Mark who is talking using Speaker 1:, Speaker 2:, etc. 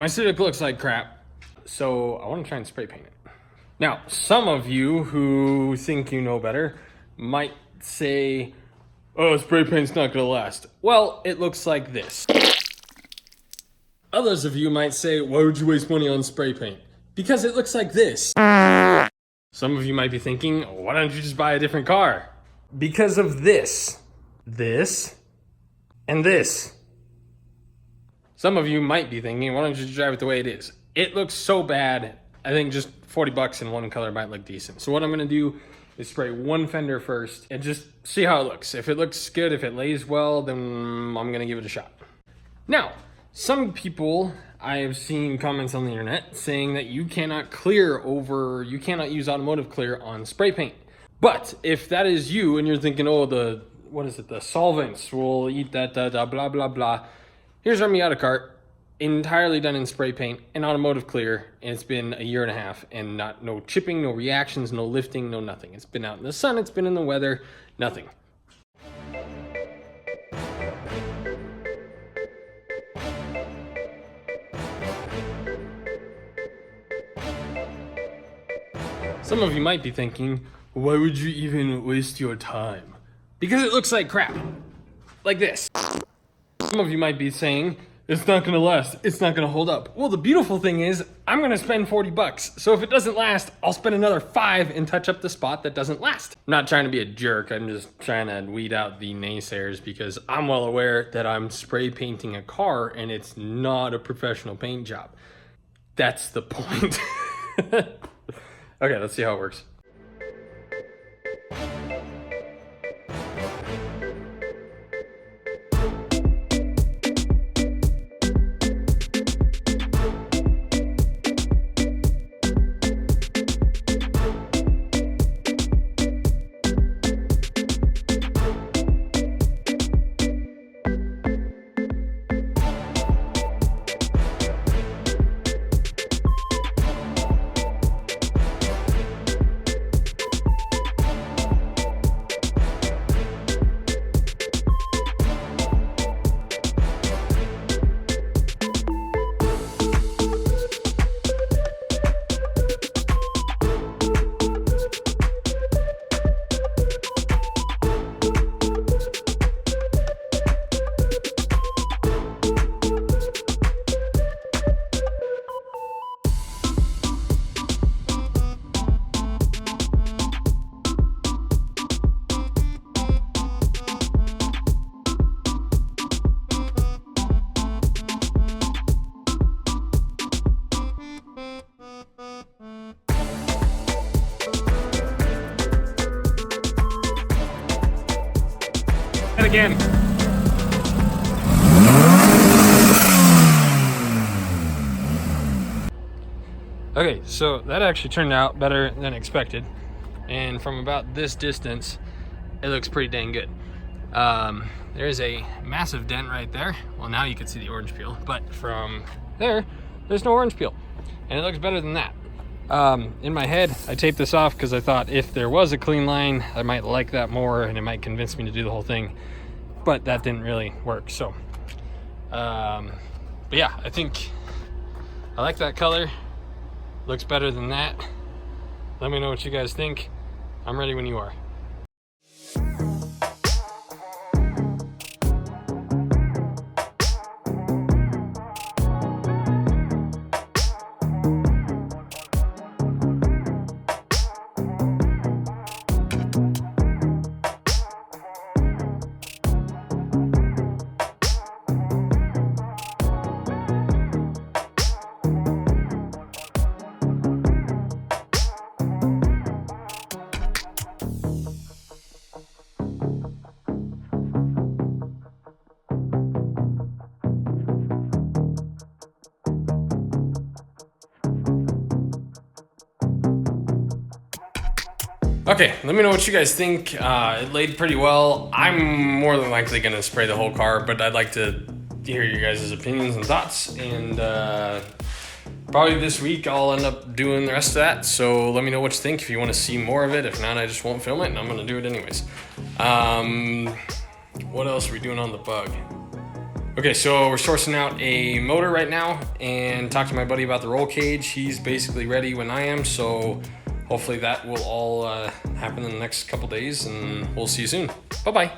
Speaker 1: Civic looks like crap, so I want to try and spray paint it. Now, some of you who think you know better might say, oh, spray paint's not gonna last. Well, it looks like this. Others of you might say, why would you waste money on spray paint? Because it looks like this. Some of you might be thinking, why don't you just buy a different car? Because of this, and this. Some of you might be thinking, why don't you just drive it the way it is? It looks so bad, I think just 40 bucks in one color might look decent. So what I'm gonna do is spray one fender first and just see how it looks. If it looks good, if it lays well, then I'm gonna give it a shot. Now, some people, I have seen comments on the internet saying that you cannot use automotive clear on spray paint. But if that is you and you're thinking, oh, the solvents will eat that, blah, blah, blah. Here's our Miata cart, entirely done in spray paint and automotive clear, and it's been a year and a half and no chipping, no reactions, no lifting, no nothing. It's been out in the sun, it's been in the weather, nothing. Some of you might be thinking, why would you even waste your time? Because it looks like crap. Like this. Some of you might be saying, it's not gonna last, it's not gonna hold up. Well, the beautiful thing is, I'm gonna spend 40 bucks. So if it doesn't last, I'll spend another 5 and touch up the spot that doesn't last. I'm not trying to be a jerk, I'm just trying to weed out the naysayers because I'm well aware that I'm spray painting a car and it's not a professional paint job. That's the point. Okay, let's see how it works. Again. Okay, so that actually turned out better than expected. And from about this distance, it looks pretty dang good. There's a massive dent right there. Well, now you can see the orange peel, but from there, there's no orange peel. And it looks better than that. In my head, I taped this off because I thought if there was a clean line, I might like that more and it might convince me to do the whole thing. But that didn't really work, so. But yeah, I think I like that color. Looks better than that. Let me know what you guys think. I'm ready when you are. Okay, let me know what you guys think. It laid pretty well. I'm more than likely gonna spray the whole car, but I'd like to hear your guys' opinions and thoughts. And probably this week I'll end up doing the rest of that. So let me know what you think if you want to see more of it. If not, I just won't film it and I'm gonna do it anyways. What else are we doing on the bug? Okay, so we're sourcing out a motor right now and talked to my buddy about the roll cage. He's basically ready when I am, so hopefully that will all happen in the next couple days, and we'll see you soon. Bye-bye.